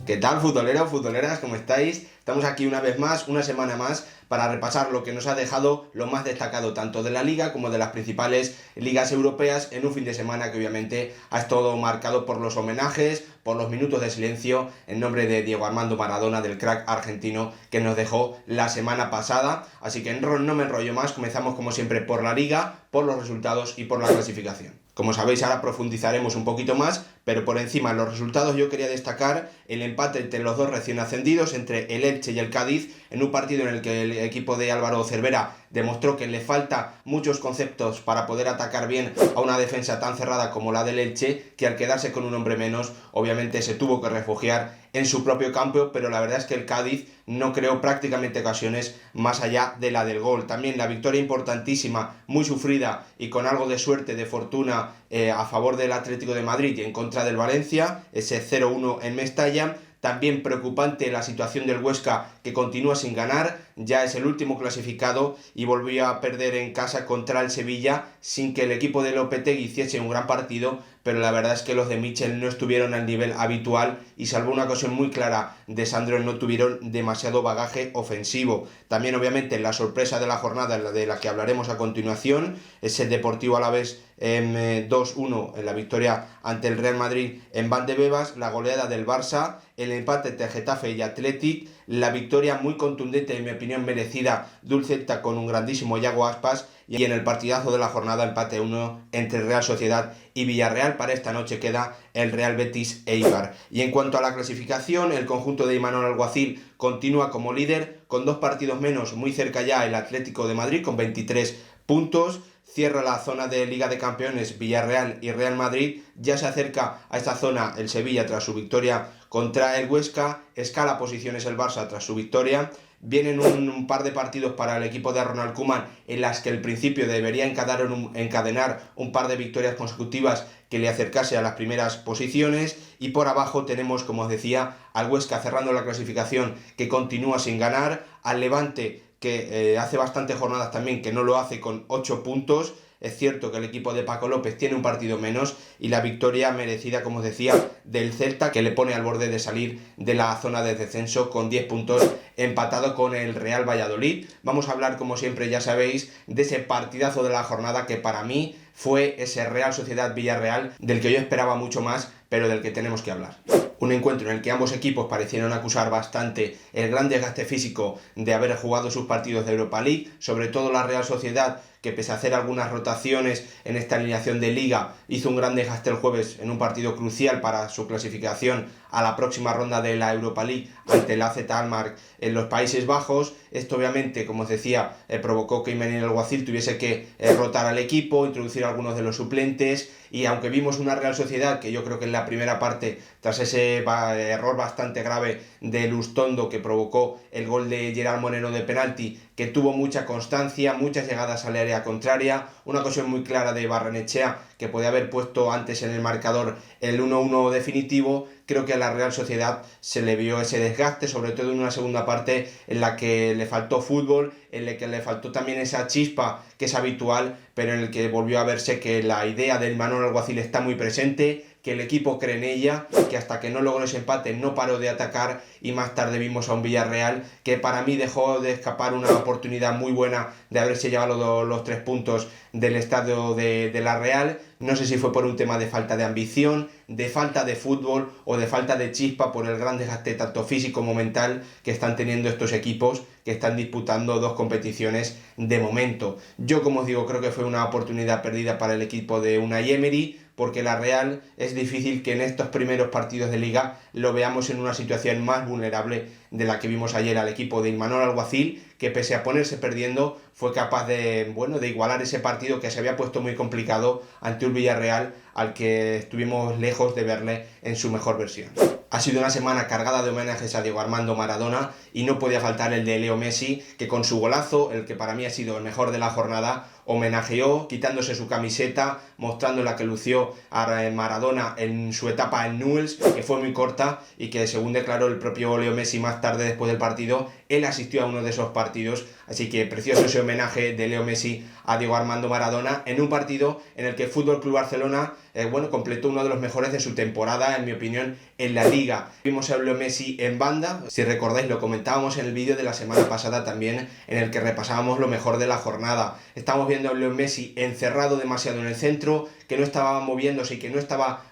¿Qué tal, futboleros, futboleras? ¿Cómo estáis? Estamos aquí una vez más, una semana más, para repasar lo que nos ha dejado lo más destacado tanto de la Liga como de las principales ligas europeas en un fin de semana que obviamente ha estado marcado por los homenajes, por los minutos de silencio en nombre de Diego Armando Maradona, del crack argentino que nos dejó la semana pasada. Así que no me enrollo más, comenzamos como siempre por la Liga, por los resultados y por la clasificación. Como sabéis, ahora profundizaremos un poquito más, pero por encima de los resultados yo quería destacar el empate entre los dos recién ascendidos, entre el Elche y el Cádiz, en un partido en el que el equipo de Álvaro Cervera demostró que le falta muchos conceptos para poder atacar bien a una defensa tan cerrada como la del Elche, que al quedarse con un hombre menos, obviamente se tuvo que refugiar en su propio campo, pero la verdad es que el Cádiz no creó prácticamente ocasiones más allá de la del gol. También la victoria importantísima, muy sufrida y con algo de suerte, de fortuna, a favor del Atlético de Madrid y en contra del Valencia, ese 0-1 en Mestalla. También preocupante la situación del Huesca, que continúa sin ganar, ya es el último clasificado y volvió a perder en casa contra el Sevilla sin que el equipo de Lopetegui hiciese un gran partido, pero la verdad es que los de Michel no estuvieron al nivel habitual y salvo una ocasión muy clara de Sandro no tuvieron demasiado bagaje ofensivo. También obviamente la sorpresa de la jornada, de la que hablaremos a continuación, es el Deportivo Alavés 2-1 en la victoria ante el Real Madrid en Valdebebas, la goleada del Barça, el empate entre Getafe y Athletic, la victoria muy contundente, en mi opinión merecida, del Celta con un grandísimo Yago Aspas, y en el partidazo de la jornada empate 1 entre Real Sociedad y Villarreal. Para esta noche queda el Real Betis Eibar. Y en cuanto a la clasificación, el conjunto de Imanol Alguacil continúa como líder con 2 partidos menos, muy cerca ya el Atlético de Madrid con 23 puntos. Cierra la zona de Liga de Campeones Villarreal y Real Madrid, ya se acerca a esta zona el Sevilla tras su victoria contra el Huesca, escala posiciones el Barça tras su victoria. Vienen un par de partidos para el equipo de Ronald Koeman en las que el principio debería encadenar un par de victorias consecutivas que le acercase a las primeras posiciones, y por abajo tenemos, como os decía, al Huesca cerrando la clasificación, que continúa sin ganar, al Levante que hace bastantes jornadas también que no lo hace, con 8 puntos. Es cierto que el equipo de Paco López tiene un partido menos, y la victoria merecida, como os decía, del Celta, que le pone al borde de salir de la zona de descenso con 10 puntos, empatado con el Real Valladolid. Vamos a hablar, como siempre, ya sabéis, de ese partidazo de la jornada que para mí fue ese Real Sociedad Villarreal, del que yo esperaba mucho más, pero del que tenemos que hablar. Un encuentro en el que ambos equipos parecieron acusar bastante el gran desgaste físico de haber jugado sus partidos de Europa League, sobre todo la Real Sociedad, que pese a hacer algunas rotaciones en esta alineación de Liga, hizo un gran desgaste el jueves en un partido crucial para su clasificación a la próxima ronda de la Europa League ante el AZ Alkmaar en los Países Bajos. Esto obviamente, como os decía, provocó que Imanol Alguacil tuviese que rotar al equipo, introducir a algunos de los suplentes, y aunque vimos una Real Sociedad que yo creo que en la primera parte, tras ese error bastante grave de Lustondo que provocó el gol de Gerard Moreno de penalti, que tuvo mucha constancia, muchas llegadas al área contraria, una ocasión muy clara de Barrenechea que podía haber puesto antes en el marcador el 1-1 definitivo, creo que a la Real Sociedad se le vio ese desgaste, sobre todo en una segunda parte en la que le faltó fútbol, en la que le faltó también esa chispa que es habitual, pero en el que volvió a verse que la idea del Imanol Alguacil está muy presente, que el equipo cree en ella, que hasta que no logró ese empate no paró de atacar, y más tarde vimos a un Villarreal que para mí dejó de escapar una oportunidad muy buena de haberse llevado los 3 puntos del estadio de la Real. No sé si fue por un tema de falta de ambición, de falta de fútbol o de falta de chispa por el gran desgaste tanto físico como mental que están teniendo estos equipos que están disputando 2 competiciones de momento. Yo, como os digo, creo que fue una oportunidad perdida para el equipo de Unai Emery, porque la Real es difícil que en estos primeros partidos de Liga lo veamos en una situación más vulnerable de la que vimos ayer al equipo de Imanol Alguacil, que pese a ponerse perdiendo fue capaz de igualar ese partido que se había puesto muy complicado ante un Villarreal al que estuvimos lejos de verle en su mejor versión. Ha sido una semana cargada de homenajes a Diego Armando Maradona, y no podía faltar el de Leo Messi, que con su golazo, el que para mí ha sido el mejor de la jornada, homenajeó quitándose su camiseta, mostrando la que lució a Maradona en su etapa en Newell's, que fue muy corta y que, según declaró el propio Leo Messi más tarde después del partido, él asistió a uno de esos partidos. Así que precioso ese homenaje de Leo Messi a Diego Armando Maradona en un partido en el que el FC Barcelona completó uno de los mejores de su temporada, en mi opinión, en la Liga. Vimos a Leo Messi en banda, si recordáis lo comentábamos en el vídeo de la semana pasada también, en el que repasábamos lo mejor de la jornada. Estamos viendo a Leo Messi encerrado demasiado en el centro, que no estaba moviéndose y que no estaba,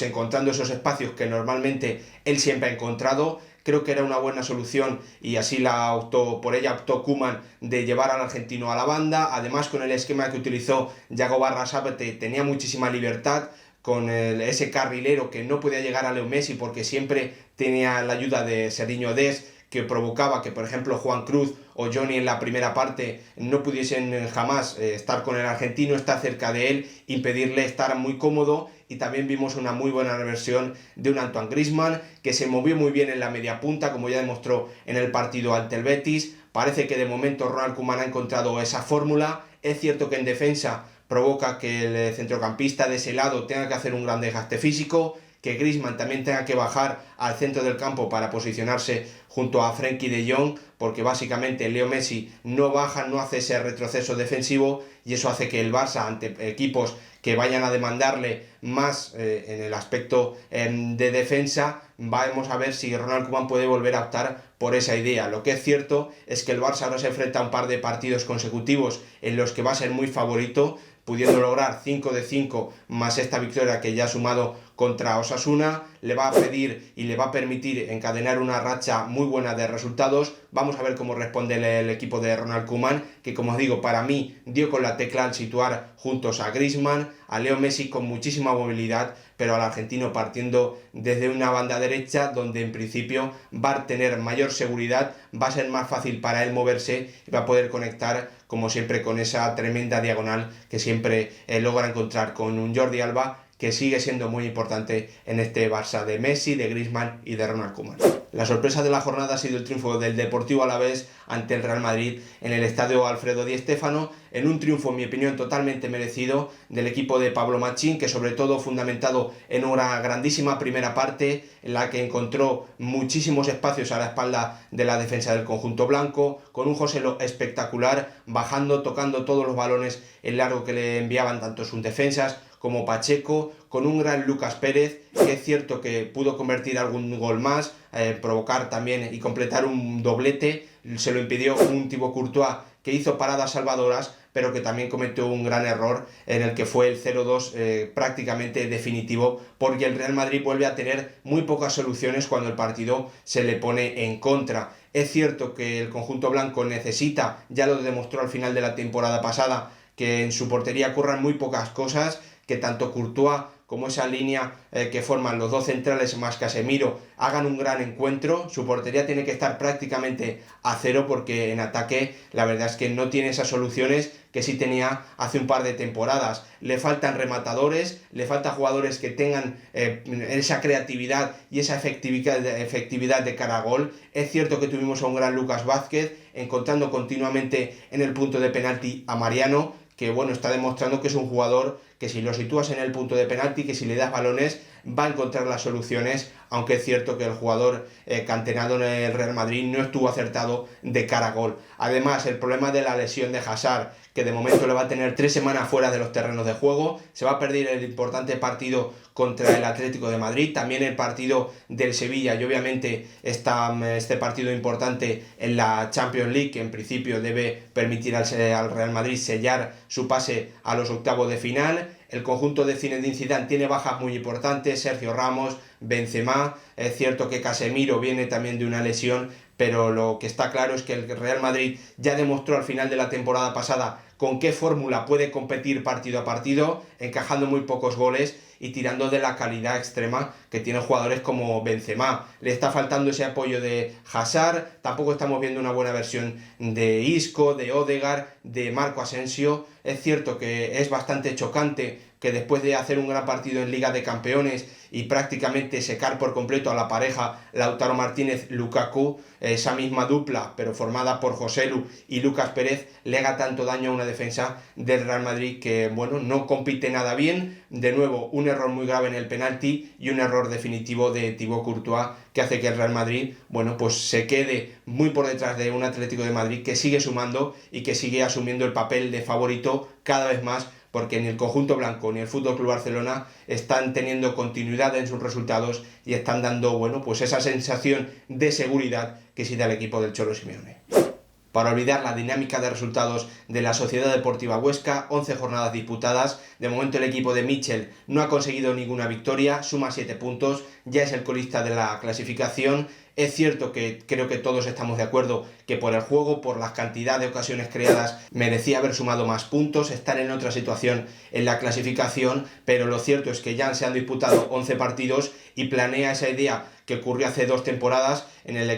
encontrando esos espacios que normalmente él siempre ha encontrado. Creo que era una buena solución y así por ella optó Koeman, de llevar al argentino a la banda. Además, con el esquema que utilizó Yago Barrasate tenía muchísima libertad, con ese carrilero que no podía llegar a Leo Messi porque siempre tenía la ayuda de Serginho Dest, que provocaba que, por ejemplo, Juan Cruz o Johnny en la primera parte no pudiesen jamás estar con el argentino, estar cerca de él, impedirle estar muy cómodo. Y también vimos una muy buena reversión de un Antoine Griezmann, que se movió muy bien en la media punta, como ya demostró en el partido ante el Betis. Parece que de momento Ronald Koeman ha encontrado esa fórmula. Es cierto que en defensa provoca que el centrocampista de ese lado tenga que hacer un gran desgaste físico, que Griezmann también tenga que bajar al centro del campo para posicionarse junto a Frenkie de Jong, porque básicamente Leo Messi no baja, no hace ese retroceso defensivo, y eso hace que el Barça, ante equipos que vayan a demandarle más en el aspecto de defensa, vamos a ver si Ronald Koeman puede volver a optar por esa idea. Lo que es cierto es que el Barça ahora se enfrenta a un par de partidos consecutivos en los que va a ser muy favorito, pudiendo lograr 5 de 5 más esta victoria que ya ha sumado contra Osasuna. Le va a pedir y le va a permitir encadenar una racha muy buena de resultados. Vamos a ver cómo responde el equipo de Ronald Koeman, que, como os digo, para mí dio con la tecla al situar juntos a Griezmann, a Leo Messi con muchísima movilidad, pero al argentino partiendo desde una banda derecha, donde en principio va a tener mayor seguridad, va a ser más fácil para él moverse y va a poder conectar, como siempre, con esa tremenda diagonal que siempre logra encontrar con un Jordi Alba, que sigue siendo muy importante en este Barça de Messi, de Griezmann y de Ronald Koeman. La sorpresa de la jornada ha sido el triunfo del Deportivo Alavés ante el Real Madrid en el estadio Alfredo Di Stéfano, en un triunfo, en mi opinión, totalmente merecido del equipo de Pablo Machín, que sobre todo fundamentado en una grandísima primera parte en la que encontró muchísimos espacios a la espalda de la defensa del conjunto blanco, con un Joselu espectacular, bajando, tocando todos los balones en largo que le enviaban tanto sus defensas como Pacheco, con un gran Lucas Pérez, que es cierto que pudo convertir algún gol más, provocar también y completar un doblete. Se lo impidió un Thibaut Courtois, que hizo paradas salvadoras, pero que también cometió un gran error en el que fue el 0-2 prácticamente definitivo, porque el Real Madrid vuelve a tener muy pocas soluciones cuando el partido se le pone en contra. Es cierto que el conjunto blanco necesita, ya lo demostró al final de la temporada pasada, que en su portería ocurran muy pocas cosas, que tanto Courtois como esa línea que forman los dos centrales más Casemiro hagan un gran encuentro. Su portería tiene que estar prácticamente a cero, porque en ataque la verdad es que no tiene esas soluciones que sí tenía hace un par de temporadas. Le faltan rematadores, le faltan jugadores que tengan esa creatividad y esa efectividad de cara a gol. Es cierto que tuvimos a un gran Lucas Vázquez, encontrando continuamente en el punto de penalti a Mariano, que está demostrando que es un jugador que, si lo sitúas en el punto de penalti, que si le das balones va a encontrar las soluciones, aunque es cierto que el jugador canterano en el Real Madrid no estuvo acertado de cara a gol. Además, el problema de la lesión de Hazard, que de momento le va a tener 3 semanas fuera de los terrenos de juego, se va a perder el importante partido contra el Atlético de Madrid, también el partido del Sevilla y obviamente este partido importante en la Champions League, que en principio debe permitir al Real Madrid sellar su pase a los octavos de final. El conjunto de Zinedine Zidane tiene bajas muy importantes: Sergio Ramos, Benzema. Es cierto que Casemiro viene también de una lesión, pero lo que está claro es que el Real Madrid ya demostró al final de la temporada pasada con qué fórmula puede competir partido a partido, encajando muy pocos goles y tirando de la calidad extrema que tienen jugadores como Benzema. Le está faltando ese apoyo de Hazard, tampoco estamos viendo una buena versión de Isco, de Odegaard, de Marco Asensio. Es cierto que es bastante chocante que después de hacer un gran partido en Liga de Campeones y prácticamente secar por completo a la pareja Lautaro Martínez-Lukaku, esa misma dupla, pero formada por Joselu y Lucas Pérez, le haga tanto daño a una defensa del Real Madrid que, bueno, no compite nada bien. De nuevo, un error muy grave en el penalti y un error definitivo de Thibaut Courtois que hace que el Real Madrid, bueno, pues se quede muy por detrás de un Atlético de Madrid que sigue sumando y que sigue asumiendo el papel de favorito cada vez más, porque ni el conjunto blanco ni el FC Barcelona están teniendo continuidad en sus resultados y están dando, bueno, pues esa sensación de seguridad que sí da el equipo del Cholo Simeone. Para olvidar la dinámica de resultados de la Sociedad Deportiva Huesca, 11 jornadas disputadas, de momento el equipo de Mitchell no ha conseguido ninguna victoria, suma 7 puntos, ya es el colista de la clasificación. Es cierto que creo que todos estamos de acuerdo que por el juego, por la cantidad de ocasiones creadas, merecía haber sumado más puntos, estar en otra situación en la clasificación, pero lo cierto es que ya se han disputado 11 partidos y planea esa idea que ocurrió hace 2 temporadas en el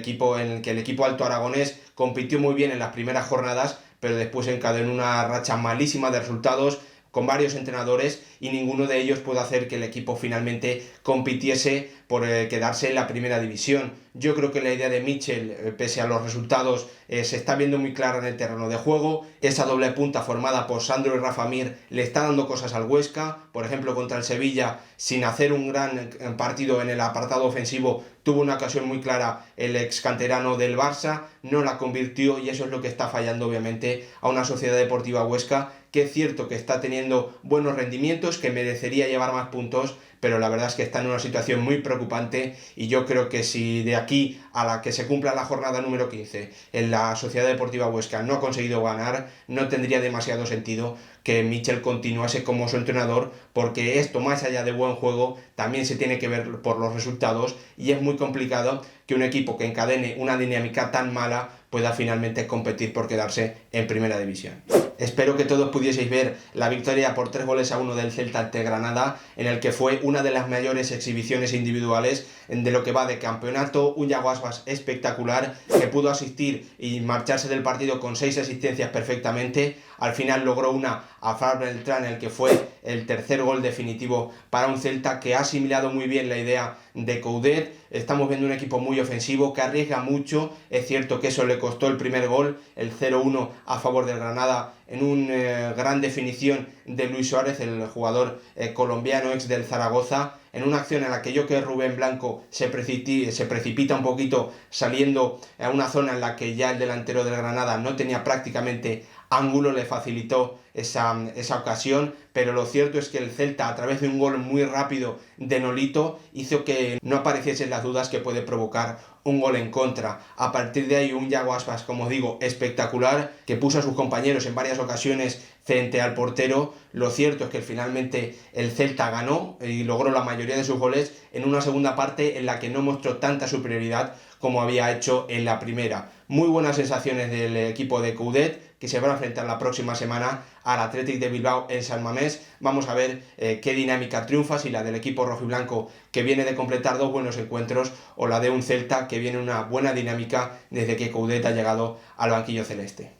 que el equipo alto aragonés compitió muy bien en las primeras jornadas, pero después encadenó una racha malísima de resultados con varios entrenadores y ninguno de ellos pudo hacer que el equipo finalmente compitiese por quedarse en la primera división. Yo creo que la idea de Mitchell, pese a los resultados, se está viendo muy clara en el terreno de juego. Esa doble punta formada por Sandro y Rafa Mir le está dando cosas al Huesca. Por ejemplo, contra el Sevilla, sin hacer un gran partido en el apartado ofensivo, tuvo una ocasión muy clara el ex canterano del Barça, no la convirtió y eso es lo que está fallando obviamente a una Sociedad Deportiva Huesca, que es cierto que está teniendo buenos rendimientos, que merecería llevar más puntos, pero la verdad es que está en una situación muy preocupante y yo creo que si de aquí a la que se cumpla la jornada número 15 en la Sociedad Deportiva Huesca no ha conseguido ganar, no tendría demasiado sentido que Mitchell continuase como su entrenador, porque esto, más allá de buen juego, también se tiene que ver por los resultados y es muy complicado que un equipo que encadene una dinámica tan mala pueda finalmente competir por quedarse en primera división. Espero que todos pudieseis ver la victoria por 3-1 del Celta ante Granada, en el que fue una de las mayores exhibiciones individuales de lo que va de campeonato, un Yago Aspas espectacular que pudo asistir y marcharse del partido con 6 asistencias perfectamente. Al final logró una a Fran Beltrán, el que fue el tercer gol definitivo para un Celta que ha asimilado muy bien la idea de Coudet. Estamos viendo un equipo muy ofensivo que arriesga mucho. Es cierto que eso le costó el primer gol, el 0-1 a favor del Granada, en una gran definición de Luis Suárez, el jugador colombiano ex del Zaragoza, en una acción en la que yo que Rubén Blanco se precipita un poquito saliendo a una zona en la que ya el delantero del Granada no tenía prácticamente ángulo, le facilitó esa ocasión, pero lo cierto es que el Celta, a través de un gol muy rápido de Nolito, hizo que no apareciesen las dudas que puede provocar un gol en contra. A partir de ahí un Yago Aspas, como digo, espectacular, que puso a sus compañeros en varias ocasiones frente al portero. Lo cierto es que finalmente el Celta ganó y logró la mayoría de sus goles en una segunda parte en la que no mostró tanta superioridad como había hecho en la primera. Muy buenas sensaciones del equipo de Coudet, que se van a enfrentar la próxima semana al Athletic de Bilbao en San Mamés. Vamos a ver qué dinámica triunfa, si la del equipo rojiblanco, que viene de completar 2 buenos encuentros, o la de un Celta que viene en una buena dinámica desde que Coudet ha llegado al banquillo celeste.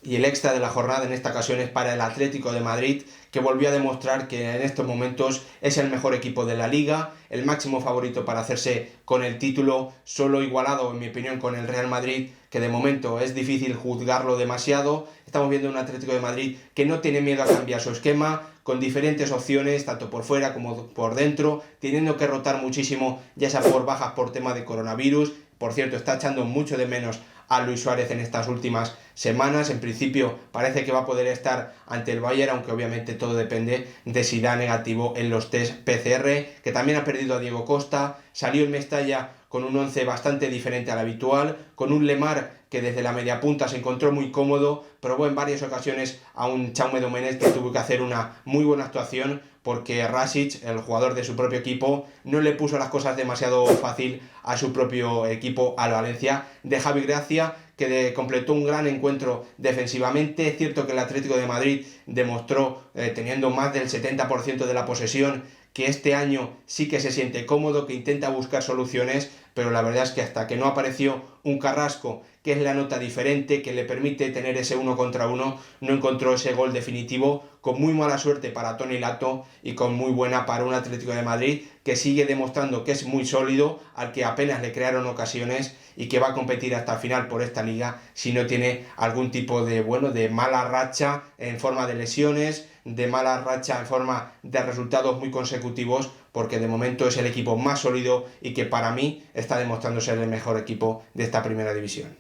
Y el extra de la jornada en esta ocasión es para el Atlético de Madrid, que volvió a demostrar que en estos momentos es el mejor equipo de la Liga, el máximo favorito para hacerse con el título, solo igualado en mi opinión con el Real Madrid, que de momento es difícil juzgarlo demasiado. Estamos viendo un Atlético de Madrid que no tiene miedo a cambiar su esquema, con diferentes opciones, tanto por fuera como por dentro, teniendo que rotar muchísimo, ya sea por bajas por tema de coronavirus. Por cierto, está echando mucho de menos a Luis Suárez en estas últimas semanas. En principio parece que va a poder estar ante el Bayern, aunque obviamente todo depende de si da negativo en los test PCR, que también ha perdido a Diego Costa. Salió en Mestalla con un 11 bastante diferente al habitual, con un Lemar que desde la media punta se encontró muy cómodo, probó en varias ocasiones a un Jaume Domenech que tuvo que hacer una muy buena actuación, porque Rasic, el jugador de su propio equipo, no le puso las cosas demasiado fácil a su propio equipo, al Valencia de Javi Gracia, que completó un gran encuentro defensivamente. Es cierto que el Atlético de Madrid demostró, teniendo más del 70% de la posesión, que este año sí que se siente cómodo, que intenta buscar soluciones, pero la verdad es que hasta que no apareció un Carrasco, que es la nota diferente, que le permite tener ese 1 contra 1, no encontró ese gol definitivo, con muy mala suerte para Toni Lato y con muy buena para un Atlético de Madrid que sigue demostrando que es muy sólido, al que apenas le crearon ocasiones y que va a competir hasta el final por esta liga si no tiene algún tipo de mala racha en forma de lesiones, de mala racha en forma de resultados muy consecutivos, porque de momento es el equipo más sólido y que para mí está demostrando ser el mejor equipo de esta primera división.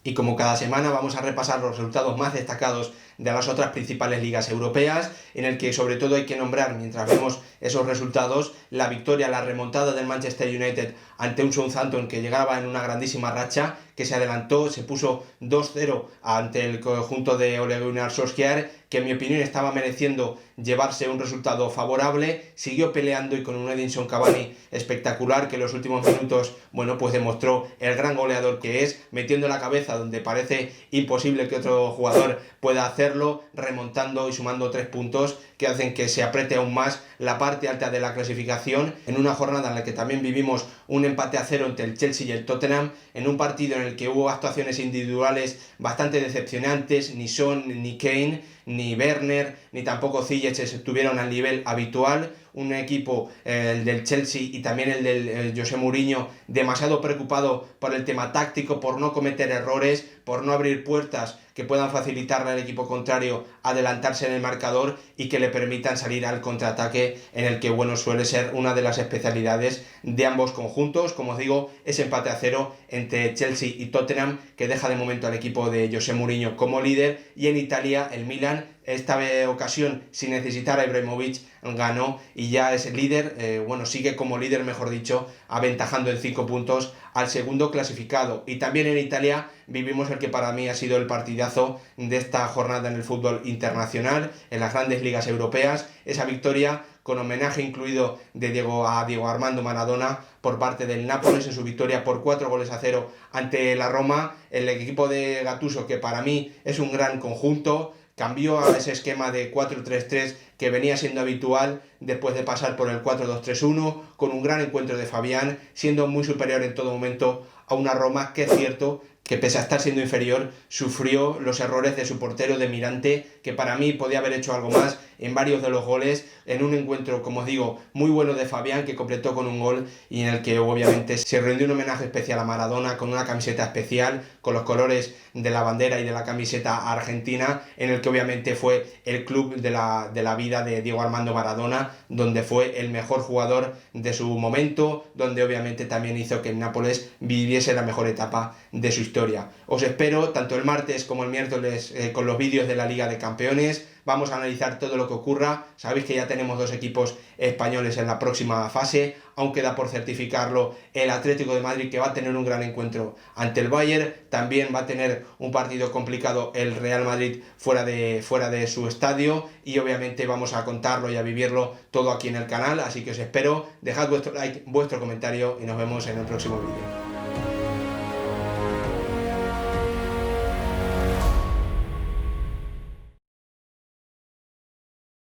Y como cada semana vamos a repasar los resultados más destacados de las otras principales ligas europeas, en el que sobre todo hay que nombrar, mientras vemos esos resultados, la victoria, la remontada del Manchester United ante un Southampton que llegaba en una grandísima racha, que se adelantó, se puso 2-0 ante el conjunto de Ole Gunnar Solskjaer, que en mi opinión estaba mereciendo llevarse un resultado favorable, siguió peleando y con un Edinson Cavani espectacular que en los últimos minutos, pues demostró el gran goleador que es, metiendo la cabeza donde parece imposible que otro jugador pueda hacerlo, remontando y sumando 3 puntos que hacen que se apriete aún más la parte alta de la clasificación, en una jornada en la que también vivimos un empate a 0 entre el Chelsea y el Tottenham, en un partido en el que hubo actuaciones individuales bastante decepcionantes. Ni Son, ni Kane, ni Werner, ni tampoco Ziyech estuvieron al nivel habitual. Un equipo, el del Chelsea y también el del José Mourinho, demasiado preocupado por el tema táctico, por no cometer errores, por no abrir puertas que puedan facilitarle al equipo contrario adelantarse en el marcador y que le permitan salir al contraataque, en el que suele ser una de las especialidades de ambos conjuntos. Como os digo, ese empate a 0 entre Chelsea y Tottenham que deja de momento al equipo de José Mourinho como líder, y en Italia el Milan, esta ocasión sin necesitar a Ibrahimovic, ganó y ya es el líder, sigue como líder, mejor dicho, aventajando en 5 puntos al segundo clasificado. Y también en Italia vivimos el que para mí ha sido el partidazo de esta jornada en el fútbol internacional, en las grandes ligas europeas, esa victoria con homenaje incluido de Diego Armando Maradona por parte del Nápoles en su victoria por 4-0 ante la Roma. El equipo de Gattuso, que para mí es un gran conjunto, cambió a ese esquema de 4-3-3 que venía siendo habitual después de pasar por el 4-2-3-1, con un gran encuentro de Fabián, siendo muy superior en todo momento a una Roma que es cierto que pese a estar siendo inferior, sufrió los errores de su portero, de Mirante, que para mí podía haber hecho algo más en varios de los goles, en un encuentro, como os digo, muy bueno de Fabián, que completó con un gol y en el que obviamente se rindió un homenaje especial a Maradona con una camiseta especial, con los colores de la bandera y de la camiseta argentina, en el que obviamente fue el club de la vida de Diego Armando Maradona, donde fue el mejor jugador de su momento, donde obviamente también hizo que el Nápoles viviese la mejor etapa de su historia. Os espero tanto el martes como el miércoles con los vídeos de la Liga de Campeones. Vamos a analizar todo lo que ocurra. Sabéis que ya tenemos 2 equipos españoles en la próxima fase. Aún queda por certificarlo el Atlético de Madrid, que va a tener un gran encuentro ante el Bayern. También va a tener un partido complicado el Real Madrid fuera de su estadio. Y obviamente vamos a contarlo y a vivirlo todo aquí en el canal. Así que os espero. Dejad vuestro like, vuestro comentario y nos vemos en el próximo vídeo.